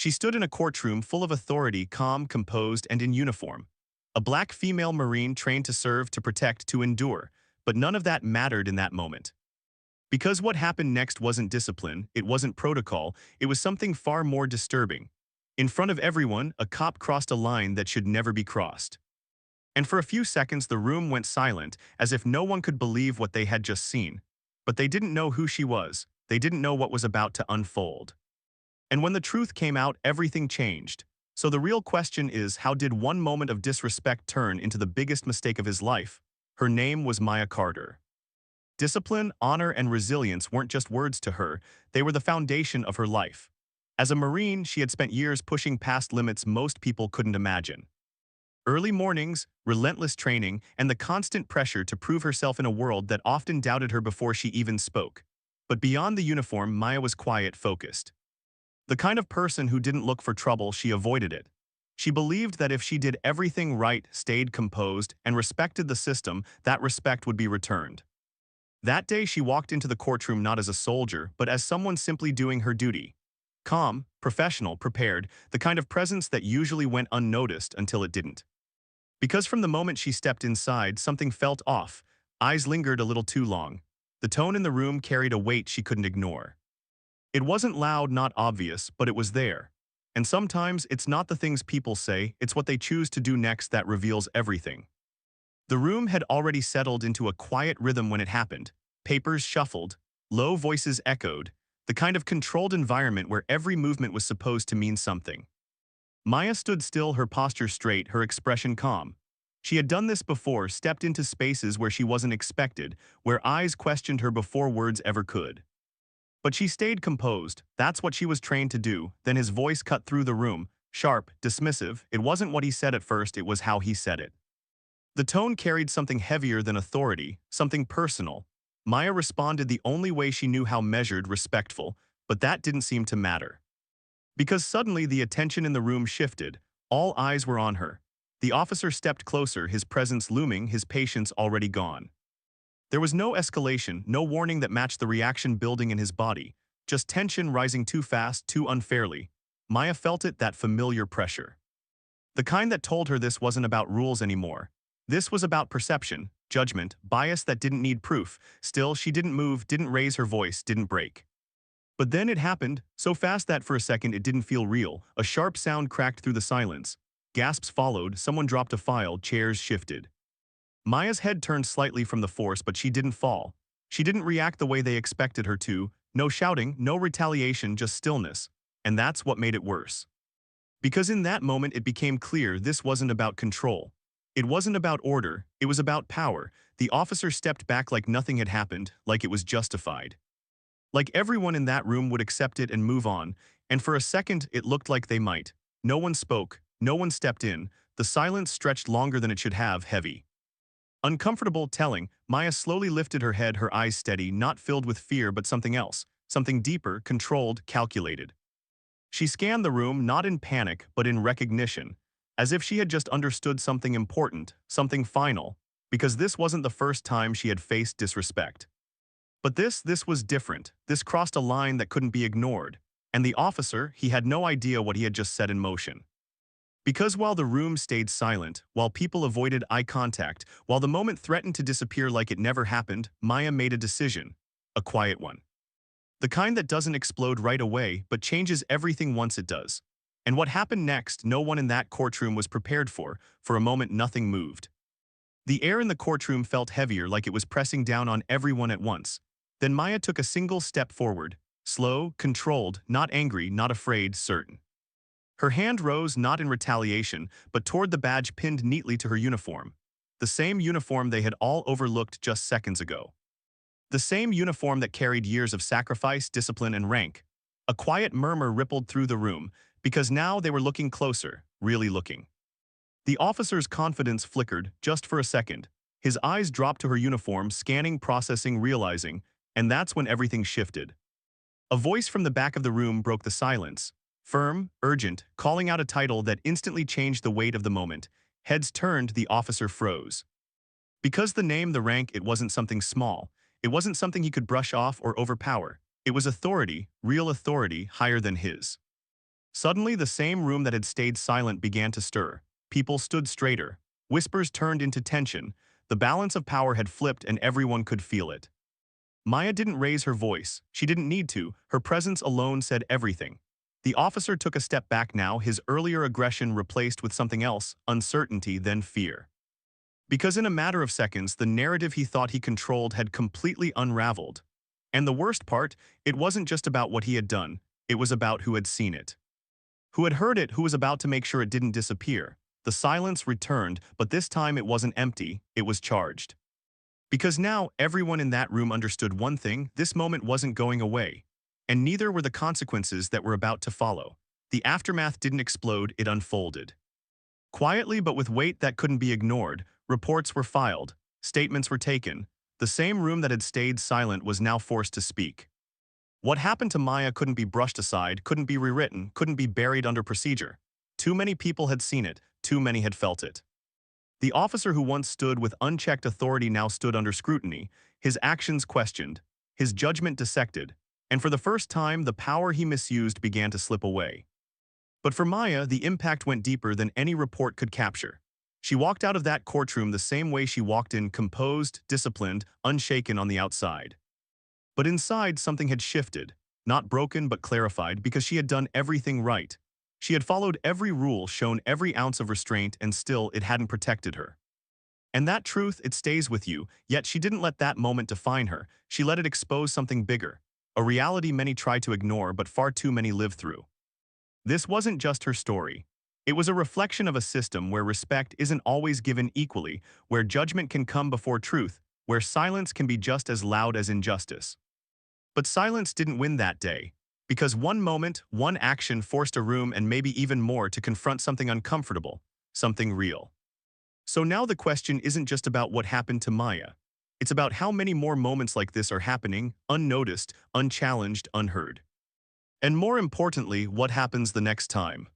She stood in a courtroom full of authority, calm, composed, and in uniform. A black female Marine trained to serve, to protect, to endure, but none of that mattered in that moment. Because what happened next wasn't discipline, it wasn't protocol, it was something far more disturbing. In front of everyone, a cop crossed a line that should never be crossed. And for a few seconds the room went silent, as if no one could believe what they had just seen. But they didn't know who she was, they didn't know what was about to unfold. And when the truth came out, everything changed. So the real question is, how did one moment of disrespect turn into the biggest mistake of his life? Her name was Maya Carter. Discipline, honor, and resilience weren't just words to her, they were the foundation of her life. As a Marine, she had spent years pushing past limits most people couldn't imagine. Early mornings, relentless training, and the constant pressure to prove herself in a world that often doubted her before she even spoke. But beyond the uniform, Maya was quiet, focused. The kind of person who didn't look for trouble, she avoided it. She believed that if she did everything right, stayed composed, and respected the system, that respect would be returned. That day she walked into the courtroom not as a soldier, but as someone simply doing her duty. Calm, professional, prepared, the kind of presence that usually went unnoticed until it didn't. Because from the moment she stepped inside, something felt off. Eyes lingered a little too long. The tone in the room carried a weight she couldn't ignore. It wasn't loud, not obvious, but it was there. And sometimes it's not the things people say, it's what they choose to do next that reveals everything. The room had already settled into a quiet rhythm when it happened. Papers shuffled, low voices echoed, the kind of controlled environment where every movement was supposed to mean something. Maya stood still, her posture straight, her expression calm. She had done this before, stepped into spaces where she wasn't expected, where eyes questioned her before words ever could. But she stayed composed, that's what she was trained to do. Then his voice cut through the room, sharp, dismissive. It wasn't what he said at first, it was how he said it. The tone carried something heavier than authority, something personal. Maya responded the only way she knew how, measured, respectful, but that didn't seem to matter. Because suddenly the attention in the room shifted, all eyes were on her. The officer stepped closer, his presence looming, his patience already gone. There was no escalation, no warning that matched the reaction building in his body, just tension rising too fast, too unfairly. Maya felt it, that familiar pressure. The kind that told her this wasn't about rules anymore. This was about perception, judgment, bias that didn't need proof. Still, she didn't move, didn't raise her voice, didn't break. But then it happened, so fast that for a second it didn't feel real. A sharp sound cracked through the silence. Gasps followed, someone dropped a file, chairs shifted. Maya's head turned slightly from the force, but she didn't fall. She didn't react the way they expected her to. No shouting, no retaliation, just stillness. And that's what made it worse. Because in that moment it became clear this wasn't about control. It wasn't about order, it was about power. The officer stepped back like nothing had happened, like it was justified. Like everyone in that room would accept it and move on, and for a second it looked like they might. No one spoke, no one stepped in, the silence stretched longer than it should have, heavy. Uncomfortable, telling, Maya slowly lifted her head, her eyes steady, not filled with fear but something else, something deeper, controlled, calculated. She scanned the room, not in panic but in recognition, as if she had just understood something important, something final, because this wasn't the first time she had faced disrespect. But this was different. This crossed a line that couldn't be ignored. And the officer, he had no idea what he had just set in motion. Because while the room stayed silent, while people avoided eye contact, while the moment threatened to disappear like it never happened, Maya made a decision. A quiet one. The kind that doesn't explode right away, but changes everything once it does. And what happened next, no one in that courtroom was prepared for. For a moment, nothing moved. The air in the courtroom felt heavier, like it was pressing down on everyone at once. Then Maya took a single step forward, slow, controlled, not angry, not afraid, certain. Her hand rose not in retaliation, but toward the badge pinned neatly to her uniform. The same uniform they had all overlooked just seconds ago. The same uniform that carried years of sacrifice, discipline, and rank. A quiet murmur rippled through the room, because now they were looking closer, really looking. The officer's confidence flickered, just for a second. His eyes dropped to her uniform, scanning, processing, realizing, and that's when everything shifted. A voice from the back of the room broke the silence. Firm, urgent, calling out a title that instantly changed the weight of the moment. Heads turned, the officer froze. Because the name, the rank, it wasn't something small. It wasn't something he could brush off or overpower. It was authority, real authority, higher than his. Suddenly, the same room that had stayed silent began to stir. People stood straighter. Whispers turned into tension. The balance of power had flipped and everyone could feel it. Maya didn't raise her voice. She didn't need to. Her presence alone said everything. The officer took a step back now, his earlier aggression replaced with something else, uncertainty, then fear. Because in a matter of seconds, the narrative he thought he controlled had completely unraveled. And the worst part, it wasn't just about what he had done, it was about who had seen it. Who had heard it, who was about to make sure it didn't disappear. The silence returned, but this time it wasn't empty, it was charged. Because now everyone in that room understood one thing: this moment wasn't going away. And neither were the consequences that were about to follow. The aftermath didn't explode, it unfolded. Quietly but with weight that couldn't be ignored, reports were filed, statements were taken. The same room that had stayed silent was now forced to speak. What happened to Maya couldn't be brushed aside, couldn't be rewritten, couldn't be buried under procedure. Too many people had seen it, too many had felt it. The officer who once stood with unchecked authority now stood under scrutiny, his actions questioned, his judgment dissected, and for the first time the power he misused began to slip away. But for Maya, the impact went deeper than any report could capture. She walked out of that courtroom the same way she walked in, composed, disciplined, unshaken on the outside. But inside, something had shifted, not broken but clarified, because she had done everything right. She had followed every rule, shown every ounce of restraint, and still it hadn't protected her. And that truth, it stays with you, yet she didn't let that moment define her. She let it expose something bigger, a reality many try to ignore but far too many live through. This wasn't just her story. It was a reflection of a system where respect isn't always given equally, where judgment can come before truth, where silence can be just as loud as injustice. But silence didn't win that day, because one moment, one action forced a room and maybe even more to confront something uncomfortable, something real. So now the question isn't just about what happened to Maya. It's about how many more moments like this are happening, unnoticed, unchallenged, unheard. And more importantly, what happens the next time.